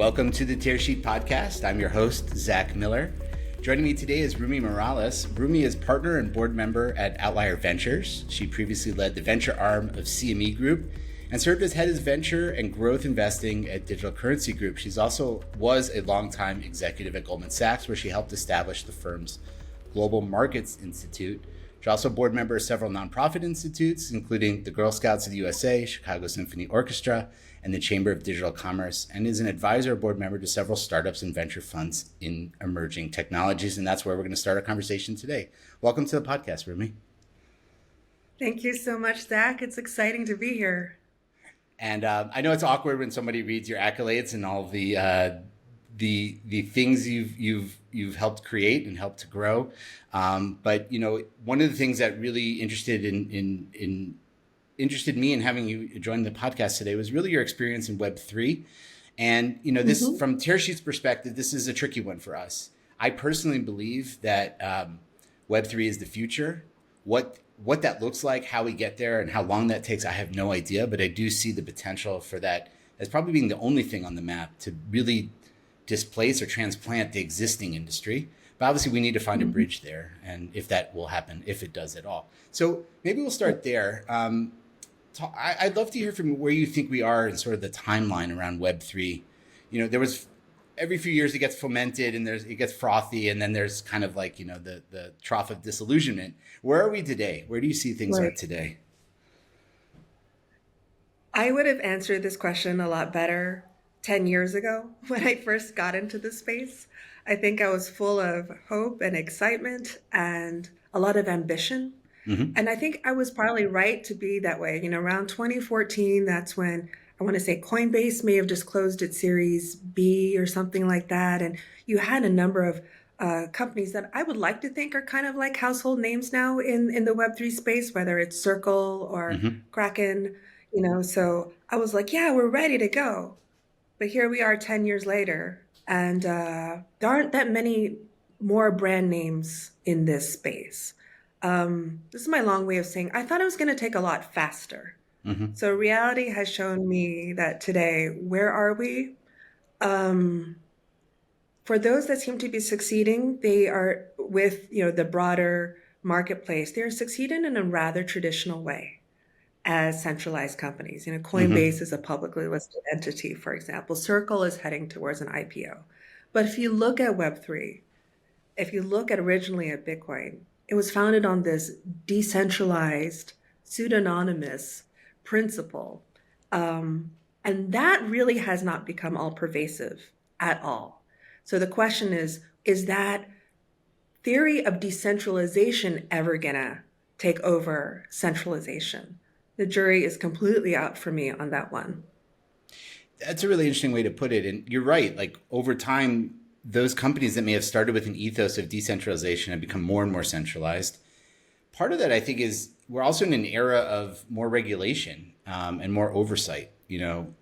Welcome to the Tearsheet podcast. I'm your host, Zach Miller. Joining me today is Rumi Morales. Rumi is partner and board member at Outlier Ventures. She previously led the venture arm of CME Group and served as head of venture and growth investing at Digital Currency Group. She's also was a longtime executive at Goldman Sachs, where she helped establish the firm's Global Markets Institute. She's also a board member of several nonprofit institutes, including the Girl Scouts of the USA, Chicago Symphony Orchestra, and the Chamber of Digital Commerce, and is an advisor or board member to several startups and venture funds in emerging technologies. And that's where we're going to start our conversation today. Welcome to the podcast, Rumi. Thank you so much, Zach. It's exciting to be here. And I know it's awkward when somebody reads your accolades and all the things you've helped create and helped to grow. But you know, one of the things that really interested me in having you join the podcast today was really your experience in Web3. And, you know, this from Tearsheet's perspective, this is a tricky one for us. I personally believe that Web3 is the future. What that looks like, how we get there, and how long that takes, I have no idea. But I do see the potential for that as probably being the only thing on the map to really displace or transplant the existing industry. But obviously we need to find a bridge there, and if that will happen, if it does at all. So maybe we'll start there. I'd love to hear from you where you think we are in sort of the timeline around Web3. You know, there was every few years it gets fomented and it gets frothy, and then there's kind of like, you know, the trough of disillusionment. Where are we today? Where do you see things are today? I would have answered this question a lot better 10 years ago when I first got into this space. I think I was full of hope and excitement and a lot of ambition. And I think I was probably right to be that way. You know, around 2014, that's when I want to say Coinbase may have just closed its Series B or something like that. And you had a number of companies that I would like to think are kind of like household names now in the Web3 space, whether it's Circle or Kraken, you know. So I was like, yeah, we're ready to go. But here we are 10 years later, and there aren't that many more brand names in this space. This is my long way of saying I thought it was going to take a lot faster. So reality has shown me that today, where are we? For those that seem to be succeeding, they are with, you know, the broader marketplace. They are succeeding in a rather traditional way as centralized companies. You know, Coinbase is a publicly listed entity, for example. Circle is heading towards an IPO. But if you look at Web3, if you look at originally at Bitcoin, it was founded on this decentralized, pseudonymous principle. And that really has not become all pervasive at all. So the question is that theory of decentralization ever gonna take over centralization? The jury is completely out for me on that one. That's a really interesting way to put it. And you're right, like over time, those companies that may have started with an ethos of decentralization have become more and more centralized. Part of that, I think, is we're also in an era of more regulation and more oversight. You know,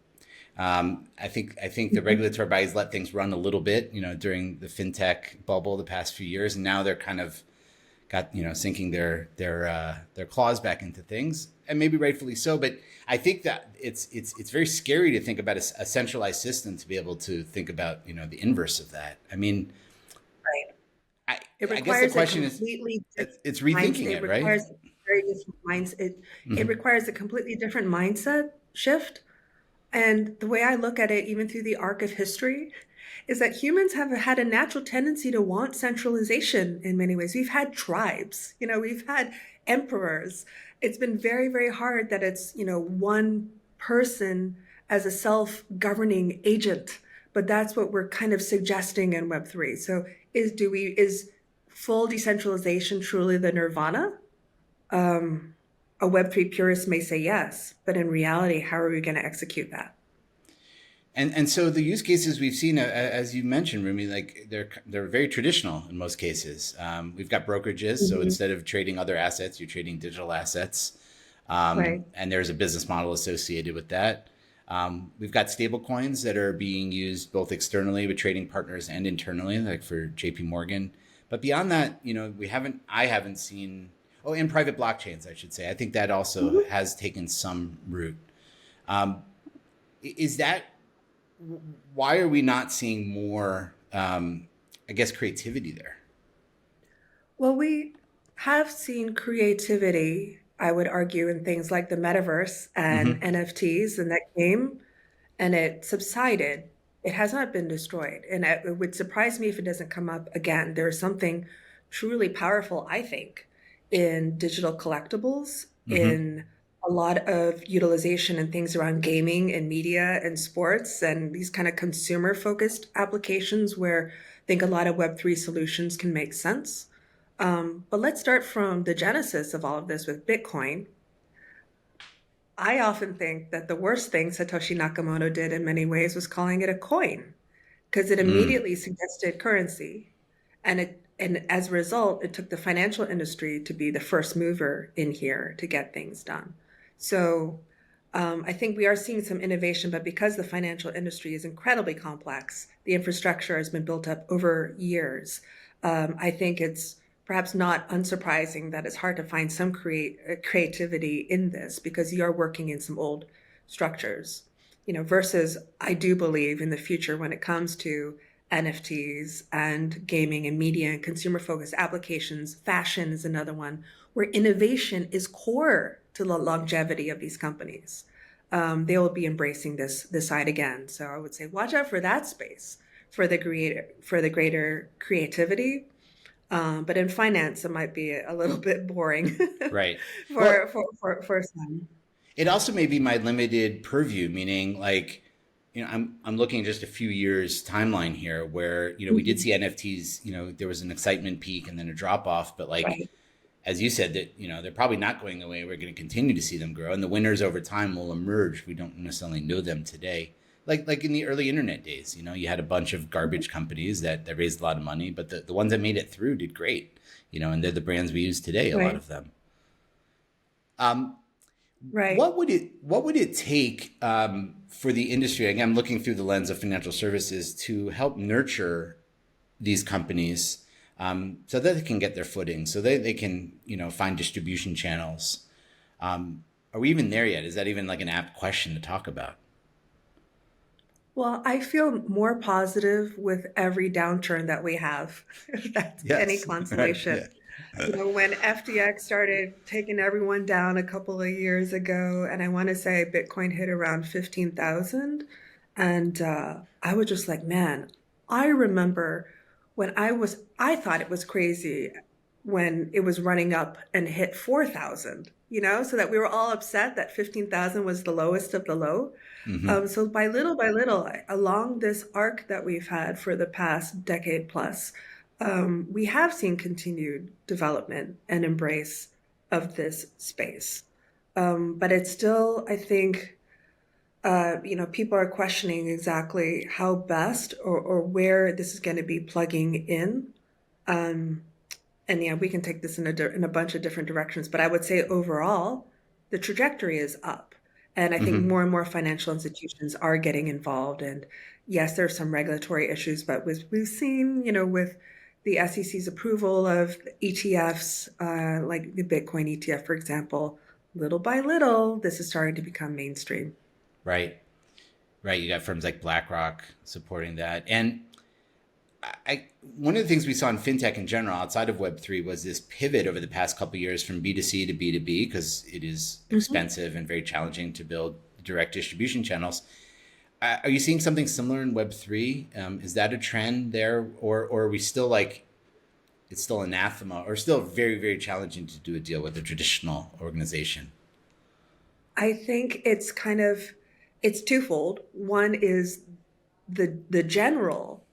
I think the regulatory bodies let things run a little bit, you know, during the fintech bubble the past few years, and now they're kind of got, you know, sinking their claws back into things, and maybe rightfully so. But I think that it's very scary to think about a centralized system to be able to think about, you know, the inverse of that. I mean, right. I guess the question is, it's rethinking it, right? It requires very different mindset. It requires a completely different mindset shift. And the way I look at it, even through the arc of history, is that humans have had a natural tendency to want centralization in many ways. We've had tribes, you know, we've had emperors. It's been very, very hard that it's, you know, one person as a self-governing agent, but that's what we're kind of suggesting in Web3. So is full decentralization truly the nirvana? A Web3 purist may say yes, but in reality, how are we going to execute that? And so the use cases we've seen, as you mentioned, Rumi, like they're very traditional in most cases. We've got brokerages, so instead of trading other assets, you're trading digital assets, and there's a business model associated with that. We've got stable coins that are being used both externally with trading partners and internally, like for JP Morgan. But beyond that, you know, I haven't seen. Oh, and private blockchains, I should say. I think that also has taken some root. Is that why are we not seeing more, I guess, creativity there? Well, we have seen creativity, I would argue, in things like the metaverse and Hmm. NFTs and that came and it subsided. It has not been destroyed. And it would surprise me if it doesn't come up again. There's something truly powerful, I think, in digital collectibles, Hmm. in a lot of utilization and things around gaming and media and sports and these kind of consumer focused applications where I think a lot of Web3 solutions can make sense. But let's start from the genesis of all of this with Bitcoin. I often think that the worst thing Satoshi Nakamoto did in many ways was calling it a coin because it Mm. immediately suggested currency. And as a result, it took the financial industry to be the first mover in here to get things done. So I think we are seeing some innovation, but because the financial industry is incredibly complex, the infrastructure has been built up over years. I think it's perhaps not unsurprising that it's hard to find some creativity in this because you are working in some old structures, versus I do believe in the future when it comes to NFTs and gaming and media and consumer focused applications. Fashion is another one where innovation is core to the longevity of these companies. They will be embracing this side again. So I would say watch out for that space for the greater creativity. But in finance, it might be a little bit boring Right. Well, for some. it also may be my limited purview, meaning like, I'm looking at just a few years timeline here where, we did Mhm. see NFTs, there was an excitement peak and then a drop off, but like, Right, as you said, that, they're probably not going away. We're going to continue to see them grow, and the winners over time will emerge. We don't necessarily know them today. Like in the early internet days, you had a bunch of garbage companies that raised a lot of money, but the ones that made it through did great, and they're the brands we use today, a lot right, of them. Um, right. what would it take for the industry? Again, I'm looking through the lens of financial services to help nurture these companies, so that they can get their footing, so they can find distribution channels. Are we even there yet? Is that even like an apt question to talk about? Well, I feel more positive with every downturn that we have, if that's any Yes. Right. consolation. Yeah. When FTX started taking everyone down a couple of years ago, and I want to say Bitcoin hit around 15,000, and I was just like, man, I remember when I thought it was crazy when it was running up and hit 4,000, so that we were all upset that 15,000 was the lowest of the low. Hmm. So by little, along this arc that we've had for the past decade plus, we have seen continued development and embrace of this space. But it's still, I think, people are questioning exactly how best or where this is going to be plugging in. Um, and yeah, we can take this in a bunch of different directions. But I would say overall, the trajectory is up. And I think Hmm. more and more financial institutions are getting involved. And yes, there's some regulatory issues, but we've seen, with the SEC's approval of ETFs, like the Bitcoin ETF, for example, little by little, this is starting to become mainstream. Right. Right. You got firms like BlackRock supporting that, and one of the things we saw in fintech in general, outside of Web3, was this pivot over the past couple of years from B2C to B2B, because it is Mhm. expensive and very challenging to build direct distribution channels. Are you seeing something similar in Web3? Is that a trend there, or are we still like it's still anathema, or still very, very challenging to do a deal with a traditional organization? I think it's twofold. One is the general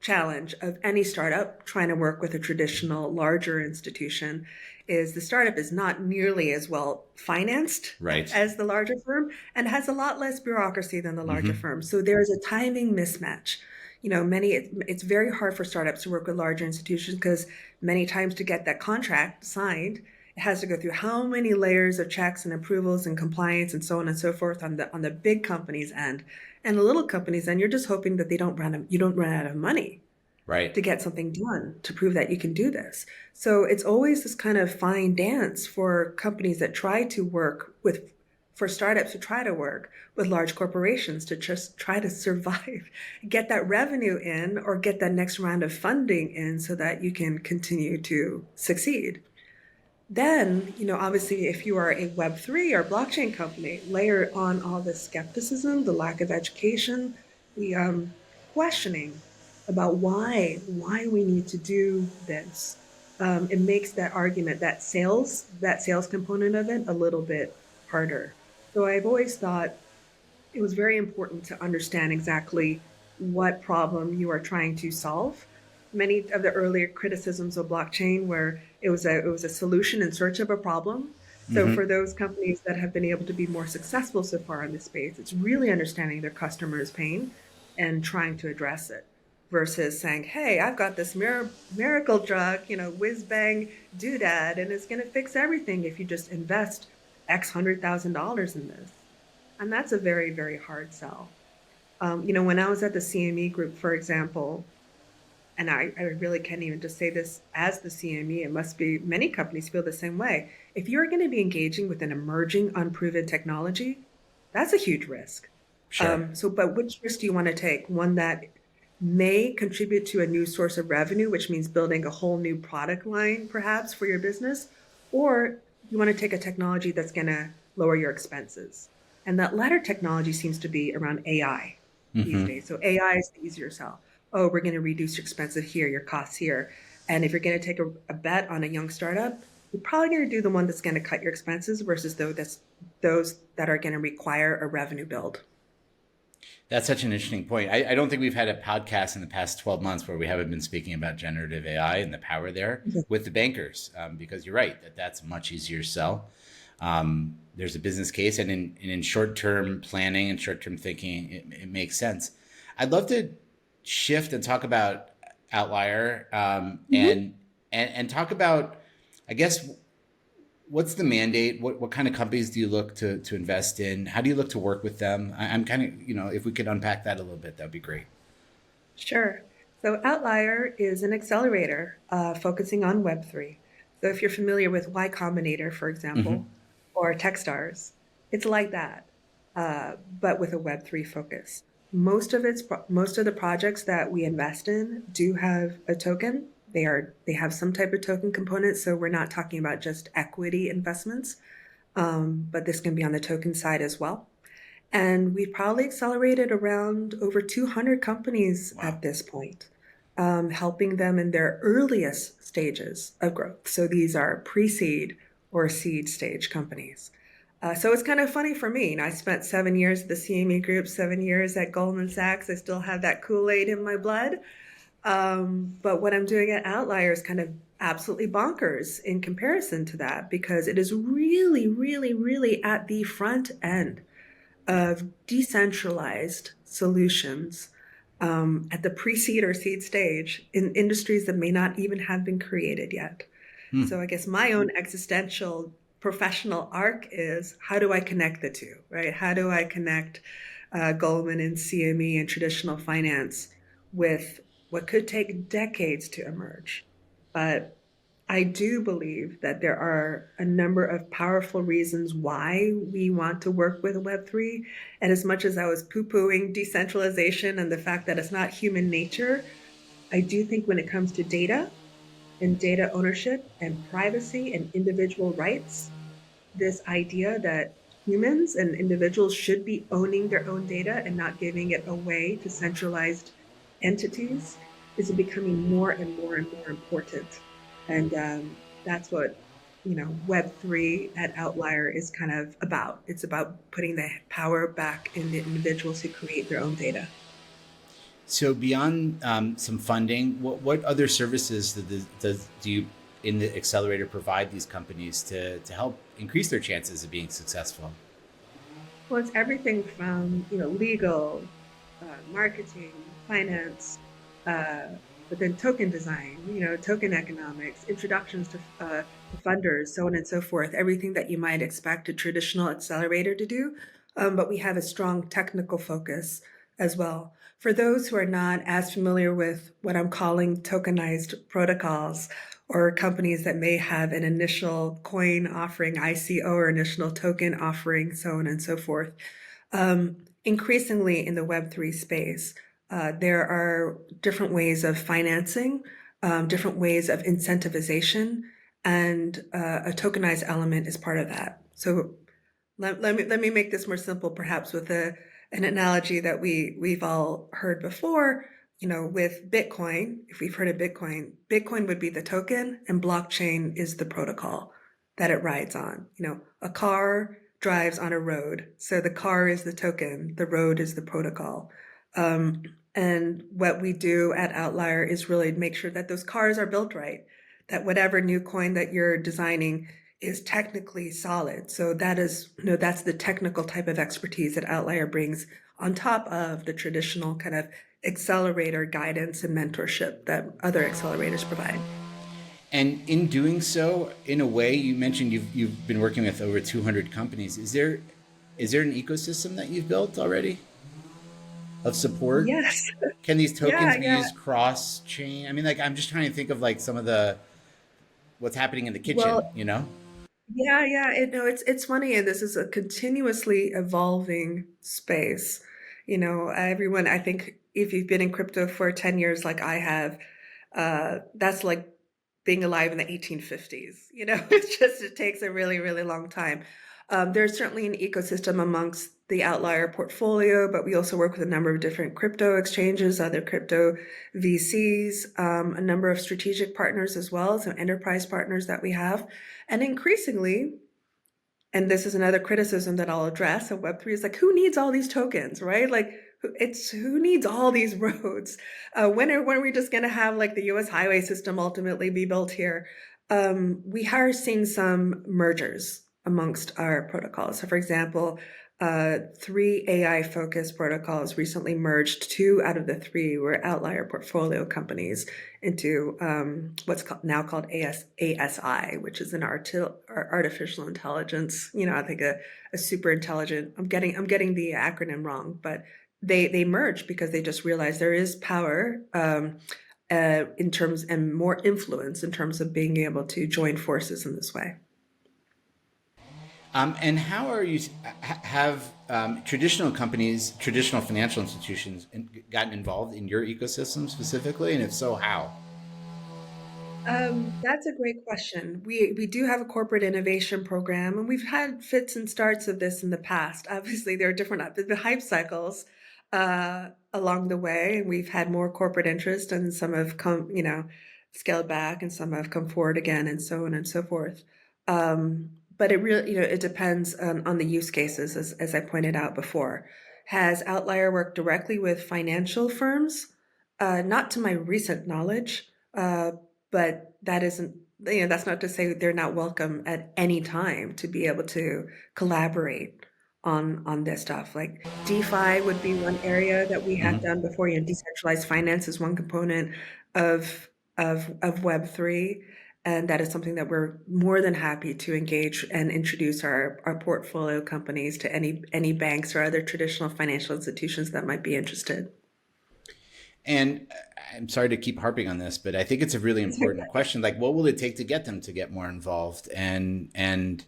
challenge of any startup trying to work with a traditional larger institution is the startup is not nearly as well financed Right. as the larger firm and has a lot less bureaucracy than the larger Hmm. firm. So there's a timing mismatch. It's very hard for startups to work with larger institutions because many times to get that contract signed, it has to go through how many layers of checks and approvals and compliance and so on and so forth on the big companies end. And the little companies, then you're just hoping that you don't run out of money Right. to get something done to prove that you can do this. So it's always this kind of fine dance for companies that try to work with for startups to try to work with large corporations to just try to survive, get that revenue in or get that next round of funding in so that you can continue to succeed. Then, obviously, if you are a Web3 or blockchain company, layer on all the skepticism, the lack of education, the questioning about why we need to do this. It makes that argument, that sales component of it a little bit harder. So I've always thought it was very important to understand exactly what problem you are trying to solve. Many of the earlier criticisms of blockchain where it was a solution in search of a problem. So Mm-hmm. for those companies that have been able to be more successful so far in this space, it's really understanding their customers' pain and trying to address it versus saying, "Hey, I've got this miracle drug, whiz bang doodad, and it's going to fix everything if you just invest $X 100,000 in this." And that's a very, very hard sell. When I was at the CME Group, for example, and I really can't even just say this as the CME, it must be many companies feel the same way. If you're going to be engaging with an emerging, unproven technology, that's a huge risk. Sure. But which risk do you want to take? One that may contribute to a new source of revenue, which means building a whole new product line, perhaps, for your business, or you want to take a technology that's going to lower your expenses. And that latter technology seems to be around AI these Mm-hmm. days. So AI is the easier sell. Oh, we're going to reduce your expenses here, your costs here. And if you're going to take a bet on a young startup, you're probably going to do the one that's going to cut your expenses versus those that are going to require a revenue build. That's such an interesting point. I don't think we've had a podcast in the past 12 months where we haven't been speaking about generative AI and the power there Mhm. with the bankers, because you're right that that's a much easier sell. There's a business case, and in short-term planning and short-term thinking, it makes sense. I'd love to shift and talk about Outlier, Mhm. and talk about, I guess, what's the mandate? What kind of companies do you look to invest in? How do you look to work with them? I'm kind of, if we could unpack that a little bit, that'd be great. Sure. So Outlier is an accelerator focusing on Web3. So if you're familiar with Y Combinator, for Hmm. example, or Techstars, it's like that, but with a Web3 focus. Most of the projects that we invest in do have a token. They have some type of token component. So we're not talking about just equity investments, but this can be on the token side as well. And we've probably accelerated around over 200 companies Wow. at this point, helping them in their earliest stages of growth. So these are pre-seed or seed stage companies. So it's kind of funny for me. I spent 7 years at the CME Group, 7 years at Goldman Sachs. I still have that Kool-Aid in my blood. But what I'm doing at Outlier is kind of absolutely bonkers in comparison to that because it is really, really, really at the front end of decentralized solutions at the pre-seed or seed stage in industries that may not even have been created yet. Hmm. So I guess my own existential professional arc is how do I connect the two, right? How do I connect Goldman and CME and traditional finance with what could take decades to emerge? But I do believe that there are a number of powerful reasons why we want to work with Web3. And as much as I was poo-pooing decentralization and the fact that it's not human nature, I do think when it comes to data and data ownership and privacy and individual rights, this idea that humans and individuals should be owning their own data and not giving it away to centralized entities is becoming more and more and more important. And that's what, Web3 at Outlier is kind of about. It's about putting the power back in the individuals who create their own data. So beyond some funding, what other services do you in the accelerator provide these companies to help increase their chances of being successful? Well, it's everything from, legal, marketing, finance, uh, but then token design, token economics, introductions to funders, so on and so forth, everything that you might expect a traditional accelerator to do. But we have a strong technical focus as well. For those who are not as familiar with what I'm calling tokenized protocols or companies that may have an initial coin offering, ICO, or initial token offering, so on and so forth. Increasingly in the Web3 space, there are different ways of financing, different ways of incentivization, and a tokenized element is part of that. So let me make this more simple, perhaps with an analogy that we've all heard before. With Bitcoin, if we've heard of Bitcoin, Bitcoin would be the token and blockchain is the protocol that it rides on. A car drives on a road. So the car is the token, the road is the protocol. And what we do at Outlier is really make sure that those cars are built right, that whatever new coin that you're designing is technically solid. So that's the technical type of expertise that Outlier brings on top of the traditional kind of accelerator guidance and mentorship that other accelerators provide. And in doing so, in a way, you mentioned you've been working with over 200 companies. Is there an ecosystem that you've built already of support? Yes. Can these Yeah, tokens be yeah. used cross chain? I mean, like I'm just trying to think of like some of the what's happening in the kitchen, Well, you know? yeah, yeah. No, it's funny, and this is a continuously evolving space. Everyone, I think if you've been in crypto for 10 years like I have, that's like being alive in the 1850s. It takes a really, really long time. There's certainly an ecosystem amongst the Outlier portfolio, but we also work with a number of different crypto exchanges, other crypto VCs, a number of strategic partners as well, so enterprise partners that we have. And increasingly, and this is another criticism that I'll address of Web3 is like, who needs all these tokens, right? Like, who needs all these roads? When are we just going to have like the U.S. highway system ultimately be built here? We are seeing some mergers amongst our protocols. So, for example, 3 AI-focused protocols recently merged. 2 out of the 3 were Outlier portfolio companies into what's now called ASI, which is an artificial intelligence. I think a super intelligent. I'm getting the acronym wrong, but they merged because they just realized there is power in terms and more influence in terms of being able to join forces in this way. And how are you have traditional companies, traditional financial institutions gotten involved in your ecosystem specifically? And if so, how? That's a great question. We do have a corporate innovation program, and we've had fits and starts of this in the past. Obviously, there are different the hype cycles along the way, and we've had more corporate interest, and some have scaled back, and some have come forward again, and so on and so forth. But it really, it depends on the use cases, as I pointed out before. Has Outlier worked directly with financial firms? Not to my recent knowledge. But that isn't, that's not to say they're not welcome at any time to be able to collaborate on this stuff. Like DeFi would be one area that we have Hmm. done before. Decentralized finance is one component of Web3, and that is something that we're more than happy to engage and introduce our portfolio companies to any banks or other traditional financial institutions that might be interested. And I'm sorry to keep harping on this, but I think it's a really important question. Like, what will it take to get them to get more involved? And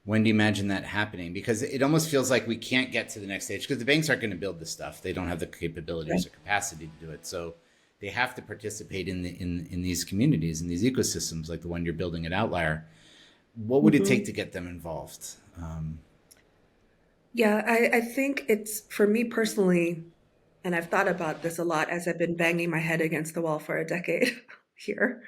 when do you imagine that happening? Because it almost feels like we can't get to the next stage because the banks aren't going to build this stuff. They don't have the capabilities or capacity to do it. So they have to participate in these communities, in these ecosystems, like the one you're building at Outlier. What would it take Mhm. to get them involved? Yeah, I think it's for me personally, and I've thought about this a lot as I've been banging my head against the wall for a decade here,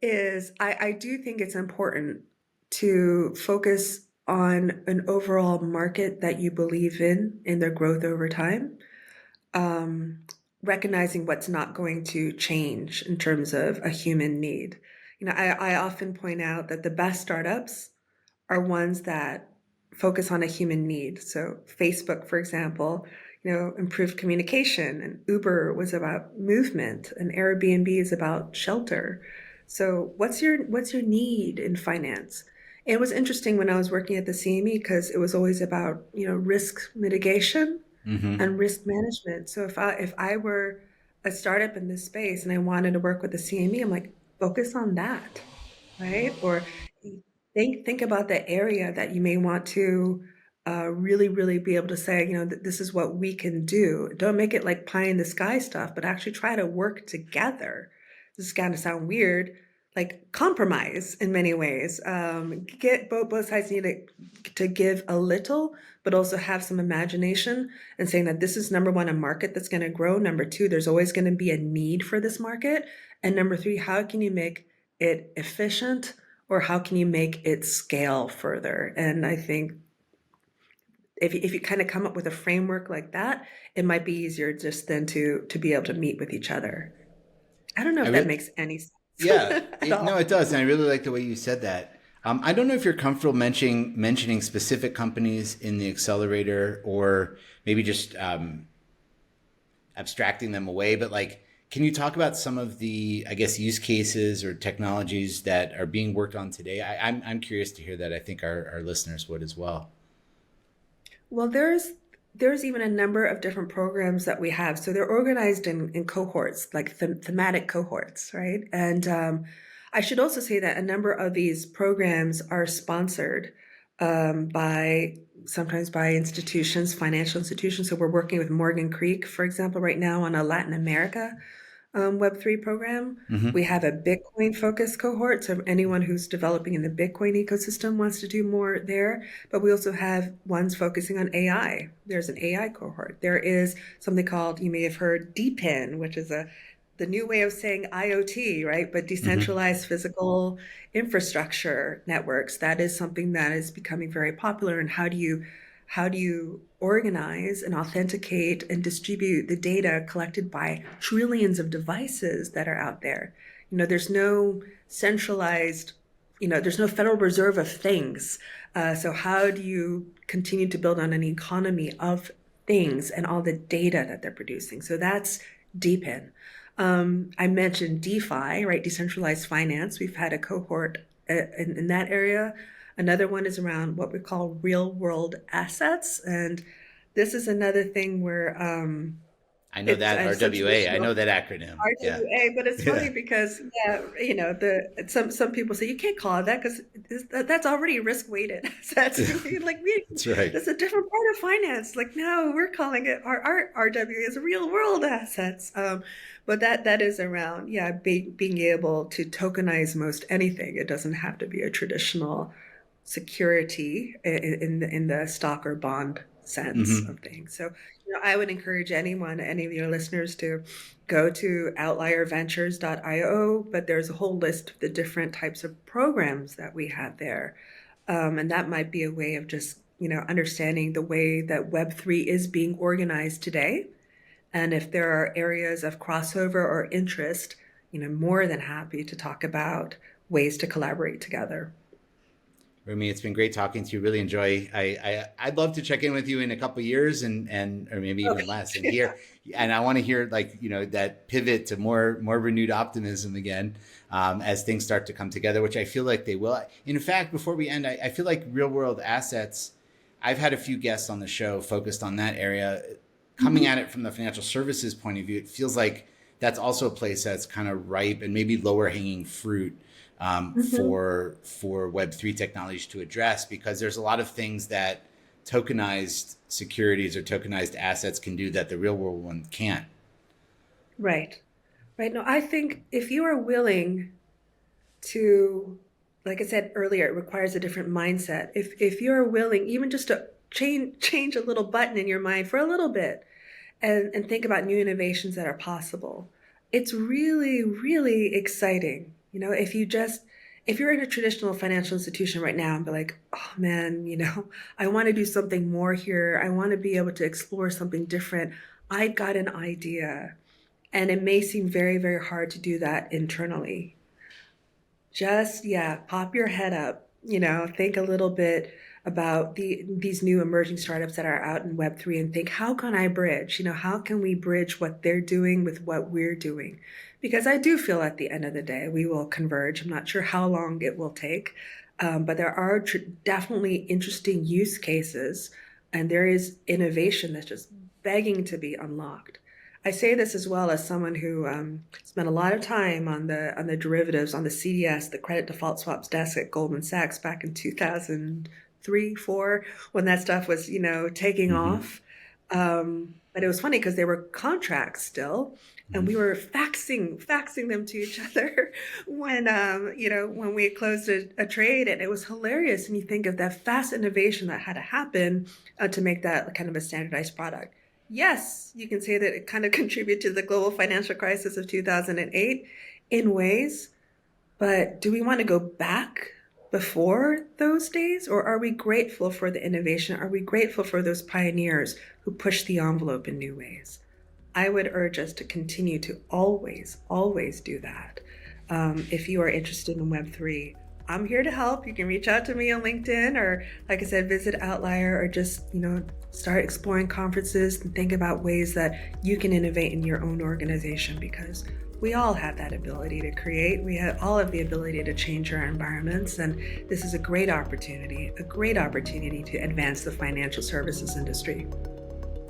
is I do think it's important to focus on an overall market that you believe in their growth over time, um, recognizing what's not going to change in terms of a human need. I often point out that the best startups are ones that focus on a human need. So Facebook, for example, improved communication, and Uber was about movement, and Airbnb is about shelter. So what's your need in finance? It was interesting when I was working at the CME because it was always about, risk mitigation Hmm. and risk management. So if I were a startup in this space and I wanted to work with the CME, I'm like, focus on that. right? Or think about the area that you may want to really, really be able to say, this is what we can do. Don't make it like pie in the sky stuff, but actually try to work together. This is going to sound weird, like compromise in many ways. Get both sides need to give a little, but also have some imagination and saying that this is number one, a market that's going to grow. Number two, there's always going to be a need for this market. And number three, how can you make it efficient, or how can you make it scale further? And I think if you kind of come up with a framework like that, it might be easier just then to be able to meet with each other. I don't know I if that really, makes any sense yeah, at no, all. it does. And I really like the way you said that. I don't know if you're comfortable mentioning specific companies in the accelerator, or maybe just abstracting them away, but like, can you talk about some of the, I guess, use cases or technologies that are being worked on today? I'm curious to hear that. I think our listeners would as well. Well, there's even a number of different programs that we have. So they're organized in cohorts, like thematic cohorts, right? And I should also say that a number of these programs are sponsored by sometimes by institutions, financial institutions. So we're working with Morgan Creek, for example, right now on a Latin America Web3 program. Hmm. We have a Bitcoin focused cohort. So anyone who's developing in the Bitcoin ecosystem wants to do more there. But we also have ones focusing on AI. There's an AI cohort. There is something called, you may have heard, DePIN, which is the new way of saying IoT, right? But Hmm. decentralized physical infrastructure networks. That is something that is becoming very popular. And how do you organize and authenticate and distribute the data collected by trillions of devices that are out there? There's no centralized, there's no Federal Reserve of things. So how do you continue to build on an economy of things and all the data that they're producing? So that's DePIN. I mentioned DeFi, right? Decentralized finance. We've had a cohort in that area. Another one is around what we call real world assets. And this is another thing where I know it's that so RWA. I traditional know that acronym. Yeah. RWA, but it's Yeah. funny because yeah, some people say you can't call it that because that's already risk weighted. So that's like That's right. that's a different part of finance. Like no, we're calling it our RWA is real world assets. But that is around being able to tokenize most anything. It doesn't have to be a traditional security in the stock or bond sense Hmm. of things. So, I would encourage anyone, any of your listeners, to go to outlierventures.io, but there's a whole list of the different types of programs that we have there. And that might be a way of just, understanding the way that Web3 is being organized today. And if there are areas of crossover or interest, more than happy to talk about ways to collaborate together. Rumi, it's been great talking to you. Really enjoy. I'd love to check in with you in a couple of years, and or maybe even less, and Okay. hear. And I want to hear, like, that pivot to more renewed optimism again, as things start to come together, which I feel like they will. In fact, before we end, I feel like real world assets. I've had a few guests on the show focused on that area. Coming at it from the financial services point of view, it feels like that's also a place that's kind of ripe and maybe lower hanging fruit, Mhm. for Web3 technologies to address, because there's a lot of things that tokenized securities or tokenized assets can do that the real world one can't. Right. Right. No, I think if you are willing to, like I said earlier, it requires a different mindset. If you're willing, even just to change a little button in your mind for a little bit, and think about new innovations that are possible, it's really, really exciting. If you're in a traditional financial institution right now and be like, oh man, I want to do something more here. I want to be able to explore something different. I've got an idea. And it may seem very, very hard to do that internally. Just, yeah, pop your head up, think a little bit about these new emerging startups that are out in Web3 and think, how can I bridge? How can we bridge what they're doing with what we're doing? Because I do feel at the end of the day, we will converge. I'm not sure how long it will take, but there are definitely interesting use cases, and there is innovation that's just begging to be unlocked. I say this as well as someone who spent a lot of time on the derivatives, on the CDS, the credit default swaps desk at Goldman Sachs back in 2003, 4, when that stuff was, taking off. But it was funny because they were contracts still, and we were faxing them to each other when we had closed a trade, and it was hilarious. And you think of that fast innovation that had to happen to make that kind of a standardized product. Yes, you can say that it kind of contributed to the global financial crisis of 2008 in ways, but do we want to go back before those days, or are we grateful for the innovation? Are we grateful for those pioneers who pushed the envelope in new ways? I would urge us to continue to always, always do that. If you are interested in Web3, I'm here to help. You can reach out to me on LinkedIn, or like I said, visit Outlier, or just, start exploring conferences and think about ways that you can innovate in your own organization, because we all have that ability to create. We all have the ability to change our environments. And this is a great opportunity to advance the financial services industry.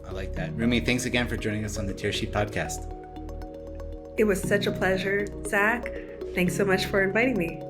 I like that. Rumi, thanks again for joining us on the Tearsheet podcast. It was such a pleasure, Zach. Thanks so much for inviting me.